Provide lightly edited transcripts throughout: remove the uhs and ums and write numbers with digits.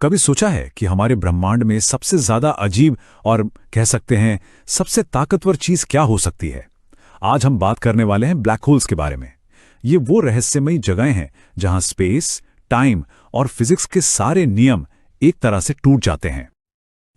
कभी सोचा है कि हमारे ब्रह्मांड में सबसे ज्यादा अजीब और कह सकते हैं सबसे ताकतवर चीज क्या हो सकती है? आज हम बात करने वाले हैं ब्लैक होल्स के बारे में। ये वो रहस्यमयी जगहें हैं जहां स्पेस, टाइम और फिजिक्स के सारे नियम एक तरह से टूट जाते हैं।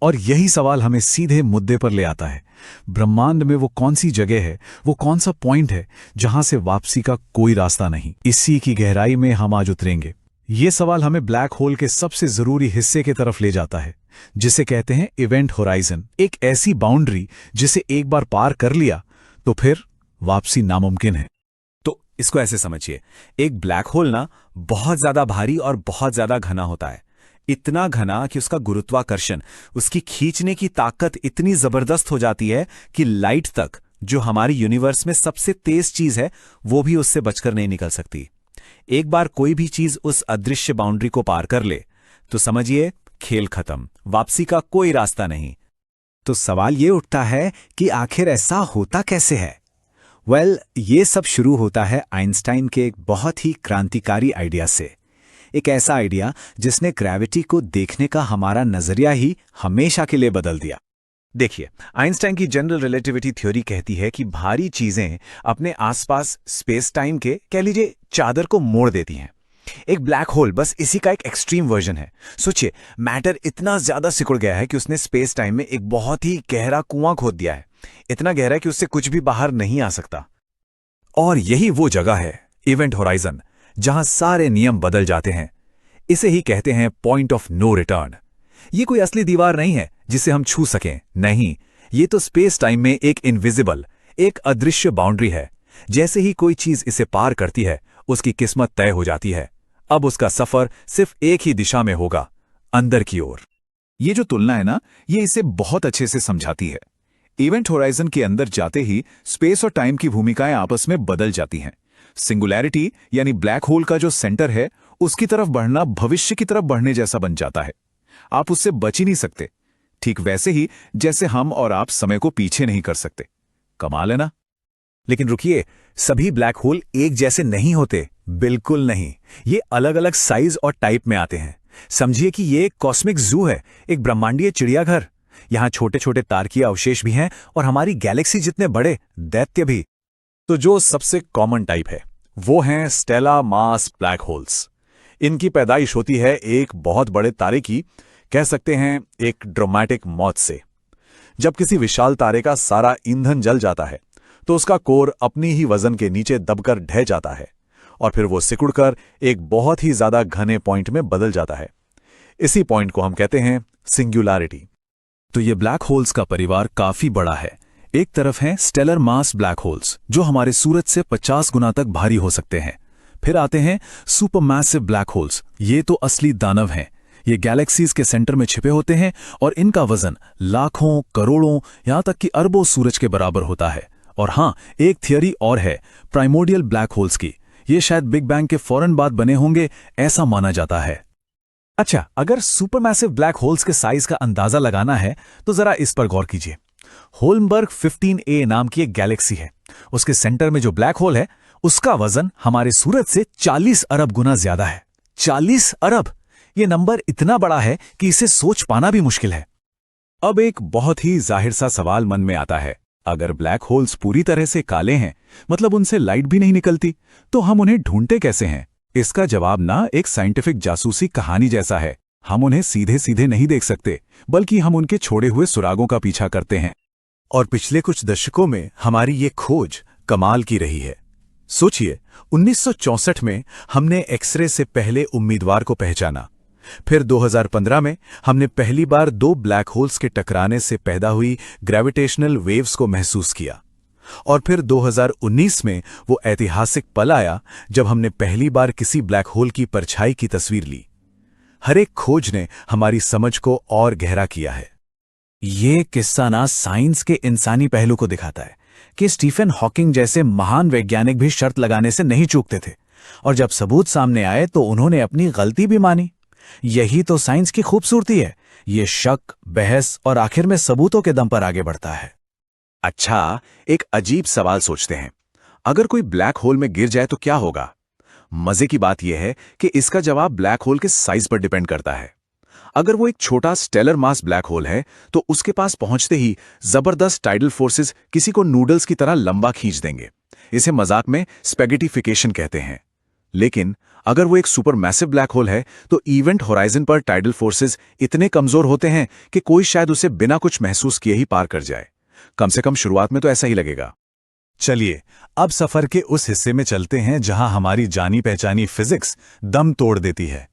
और यही सवाल हमें सीधे मुद्दे पर ले आता है। ब्रह्मांड में वो कौन सी जगह है, वो कौन सा पॉइंट है जहां से वापसी का कोई रास्ता नहीं? इसी की गहराई में हम आज उतरेंगे। ये सवाल हमें ब्लैक होल के सबसे जरूरी हिस्से की तरफ ले जाता है, जिसे कहते हैं इवेंट होराइजन। एक ऐसी बाउंड्री जिसे एक बार पार कर लिया तो फिर वापसी नामुमकिन है। तो इसको ऐसे समझिए, एक ब्लैक होल ना बहुत ज्यादा भारी और बहुत ज्यादा घना होता है। इतना घना कि उसका गुरुत्वाकर्षण, उसकी खींचने की ताकत इतनी जबरदस्त हो जाती है कि लाइट तक, जो हमारी यूनिवर्स में सबसे तेज चीज है, वो भी उससे बचकर नहीं निकल सकती। एक बार कोई भी चीज उस अदृश्य बाउंड्री को पार कर ले तो समझिए खेल खत्म, वापसी का कोई रास्ता नहीं। तो सवाल ये उठता है कि आखिर ऐसा होता कैसे है? ये सब शुरू होता है आइंस्टाइन के एक बहुत ही क्रांतिकारी आइडिया से। एक ऐसा आइडिया जिसने ग्रेविटी को देखने का हमारा नजरिया ही हमेशा के लिए बदल दिया। देखिए, आइंस्टाइन की जनरल रिलेटिविटी थ्योरी कहती है कि भारी चीजें अपने आसपास स्पेस टाइम के, कह लीजिए, चादर को मोड़ देती हैं। एक ब्लैक होल बस इसी का एक एक्सट्रीम वर्जन है। सोचिए, मैटर इतना ज्यादा सिकुड़ गया है कि उसने स्पेस टाइम में एक बहुत ही गहरा कुआं खोद दिया है। इतना गहरा कि उससे कुछ भी बाहर नहीं आ सकता। और यही वो जगह है, इवेंट होराइजन, जहां सारे नियम बदल जाते हैं। इसे ही कहते हैं पॉइंट ऑफ नो रिटर्न। ये कोई असली दीवार नहीं है जिसे हम छू सकें, नहीं, ये तो स्पेस टाइम में एक इनविजिबल, एक अदृश्य बाउंड्री है। जैसे ही कोई चीज इसे पार करती है, उसकी किस्मत तय हो जाती है। अब उसका सफर सिर्फ एक ही दिशा में होगा, अंदर की ओर। ये जो तुलना है ना, ये इसे बहुत अच्छे से समझाती है। इवेंट होराइजन के अंदर जाते ही स्पेस और टाइम की भूमिकाएं आपस में बदल जाती हैं। सिंगुलैरिटी यानी ब्लैक होल का जो सेंटर है, उसकी तरफ बढ़ना भविष्य की तरफ बढ़ने जैसा बन जाता है। आप उससे बच ही नहीं सकते। ठीक वैसे ही जैसे हम और आप समय को पीछे नहीं कर सकते। कमाल है ना? लेकिन रुकिए, सभी ब्लैक होल एक जैसे नहीं होते, बिल्कुल नहीं। ये अलग अलग साइज और टाइप में आते हैं। समझिए कि ये एक कॉस्मिक जू है, एक ब्रह्मांडीय चिड़ियाघर। यहां छोटे छोटे तारकीय अवशेष भी हैं और हमारी गैलेक्सी जितने बड़े दैत्य भी। तो जो सबसे कॉमन टाइप है वो हैं स्टेला मास ब्लैक होल्स। इनकी पैदाइश होती है एक बहुत बड़े तारे की, कह सकते हैं एक ड्रामेटिक मौत से। जब किसी विशाल तारे का सारा ईंधन जल जाता है तो उसका कोर अपनी ही वजन के नीचे दबकर ढह जाता है और फिर वो सिकुड़कर एक बहुत ही ज्यादा घने पॉइंट में बदल जाता है। इसी पॉइंट को हम कहते हैं सिंगुलैरिटी। तो ये ब्लैक होल्स का परिवार काफी बड़ा है। एक तरफ हैं स्टेलर मास ब्लैक होल्स, जो हमारे सूरज से 50 गुना तक भारी हो सकते हैं। फिर आते हैं सुपरमैसिव ब्लैक होल्स। ये तो असली दानव हैं। ये गैलेक्सीज के सेंटर में छिपे होते हैं और इनका वजन लाखों, करोड़ों, यहां तक कि अरबों सूरज के बराबर होता है। और हां, एक थियरी और है प्राइमोर्डियल ब्लैक होल्स की। ये शायद बिग बैंग के फौरन बाद बने होंगे, ऐसा माना जाता है। अच्छा, अगर सुपरमैसिव ब्लैक होल्स के साइज का अंदाजा लगाना है तो जरा इस पर गौर कीजिए। होल्मबर्ग 15A नाम की एक गैलेक्सी है। उसके सेंटर में जो ब्लैक होल है, उसका वजन हमारे सूरज से 40 अरब गुना ज्यादा है। 40 अरब! ये नंबर इतना बड़ा है कि इसे सोच पाना भी मुश्किल है। अब एक बहुत ही जाहिर सा सवाल मन में आता है, अगर ब्लैक होल्स पूरी तरह से काले हैं, मतलब उनसे लाइट भी नहीं निकलती, तो हम उन्हें ढूंढते कैसे हैं? इसका जवाब ना एक साइंटिफिक जासूसी कहानी जैसा है। हम उन्हें सीधे सीधे नहीं देख सकते, बल्कि हम उनके छोड़े हुए सुरागों का पीछा करते हैं। और पिछले कुछ दशकों में हमारी ये खोज कमाल की रही है। सोचिए, 1964 में हमने एक्सरे से पहले उम्मीदवार को पहचाना। फिर 2015 में हमने पहली बार दो ब्लैक होल्स के टकराने से पैदा हुई ग्रेविटेशनल वेव्स को महसूस किया। और फिर 2019 में वो ऐतिहासिक पल आया जब हमने पहली बार किसी ब्लैक होल की परछाई की तस्वीर ली। हर एक खोज ने हमारी समझ को और गहरा किया है। ये किस्सा ना साइंस के इंसानी पहलू को दिखाता है कि स्टीफन हॉकिंग जैसे महान वैज्ञानिक भी शर्त लगाने से नहीं चूकते थे, और जब सबूत सामने आए तो उन्होंने अपनी गलती भी मानी। यही तो साइंस की खूबसूरती है। ये शक, बहस और आखिर में सबूतों के दम पर आगे बढ़ता है। अच्छा, एक अजीब सवाल सोचते हैं। अगर कोई ब्लैक होल में गिर जाए तो क्या होगा? मजे की बात यह है कि इसका जवाब ब्लैक होल के साइज पर डिपेंड करता है। अगर वो एक छोटा स्टेलर मास ब्लैक होल है तो उसके पास पहुंचते ही जबरदस्त टाइडल फोर्सेस किसी को नूडल्स की तरह लंबा खींच देंगे। इसे मजाक में स्पेगेटिफिकेशन कहते हैं। लेकिन अगर वो एक सुपर मैसिव ब्लैक होल है तो इवेंट होराइजन पर टाइडल फोर्सेस इतने कमजोर होते हैं कि कोई शायद उसे बिना कुछ महसूस किए ही पार कर जाए। कम से कम शुरुआत में तो ऐसा ही लगेगा। चलिए अब सफर के उस हिस्से में चलते हैं जहां हमारी जानी पहचानी फिजिक्स दम तोड़ देती है।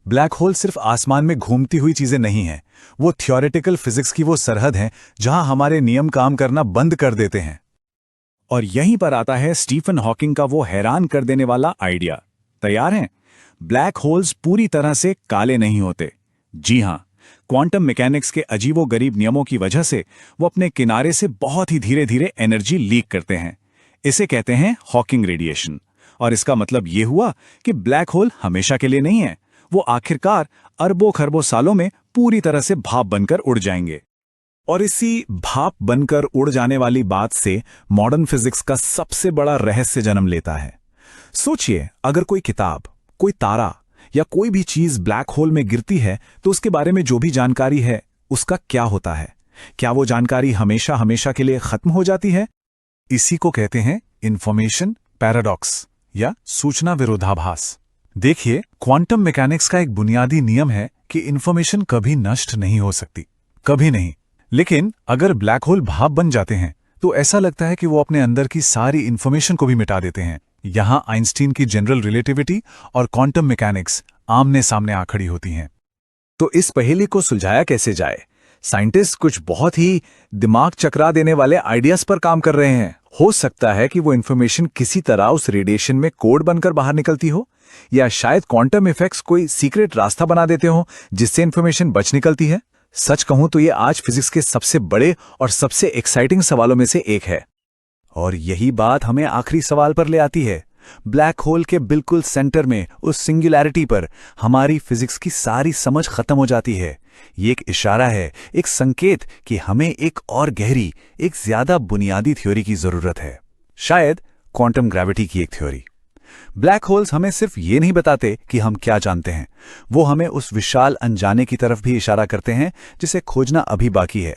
ब्लैक होल सिर्फ आसमान में घूमती हुई चीजें नहीं हैं, वो थ्योरेटिकल फिजिक्स की वो सरहद है जहां हमारे नियम काम करना बंद कर देते हैं। और यहीं पर आता है स्टीफन हॉकिंग का वो हैरान कर देने वाला आइडिया। तैयार हैं? ब्लैक होल्स पूरी तरह से काले नहीं होते। जी हां, क्वांटम मैकेनिक्स के अजीबोगरीब नियमों की वजह से वो अपने किनारे से बहुत ही धीरे धीरे एनर्जी लीक करते हैं। इसे कहते हैं हॉकिंग रेडिएशन। और इसका मतलब ये हुआ कि ब्लैक होल हमेशा के लिए नहीं है, वो आखिरकार अरबों खरबों सालों में पूरी तरह से भाप बनकर उड़ जाएंगे। और इसी भाप बनकर उड़ जाने वाली बात से मॉडर्न फिजिक्स का सबसे बड़ा रहस्य जन्म लेता है। सोचिए, अगर कोई किताब, कोई तारा या कोई भी चीज ब्लैक होल में गिरती है तो उसके बारे में जो भी जानकारी है उसका क्या होता है? क्या वो जानकारी हमेशा हमेशा के लिए खत्म हो जाती है? इसी को कहते हैं इंफॉर्मेशन पैराडॉक्स या सूचना विरोधाभास। देखिए, क्वांटम मैकेनिक्स का एक बुनियादी नियम है कि इंफॉर्मेशन कभी नष्ट नहीं हो सकती, कभी नहीं। लेकिन अगर ब्लैक होल भाप बन जाते हैं तो ऐसा लगता है कि वो अपने अंदर की सारी इंफॉर्मेशन को भी मिटा देते हैं। यहां आइंस्टीन की जनरल रिलेटिविटी और क्वांटम मैकेनिक्स आमने सामने आ खड़ी होती हैं। तो इस पहेली को सुलझाया कैसे जाए? साइंटिस्ट कुछ बहुत ही दिमाग चकरा देने वाले आइडियाज पर काम कर रहे हैं। हो सकता है कि वो इन्फॉर्मेशन किसी तरह उस रेडिएशन में कोड बनकर बाहर निकलती हो, या शायद क्वांटम इफेक्ट्स कोई सीक्रेट रास्ता बना देते हो जिससे इन्फॉर्मेशन बच निकलती है। सच कहूं तो ये आज फिजिक्स के सबसे बड़े और सबसे एक्साइटिंग सवालों में से एक है। और यही बात हमें आखिरी सवाल पर ले आती है। ब्लैक होल के बिल्कुल सेंटर में, उस सिंगुलैरिटी पर हमारी फिजिक्स की सारी समझ खत्म हो जाती है। ये एक इशारा है, एक संकेत कि हमें एक और गहरी, एक ज्यादा बुनियादी थ्योरी की जरूरत है। शायद क्वांटम ग्रेविटी की एक थ्योरी। ब्लैक होल्स हमें सिर्फ ये नहीं बताते कि हम क्या जानते हैं, वो हमें उस विशाल अनजाने की तरफ भी इशारा करते हैं जिसे खोजना अभी बाकी है।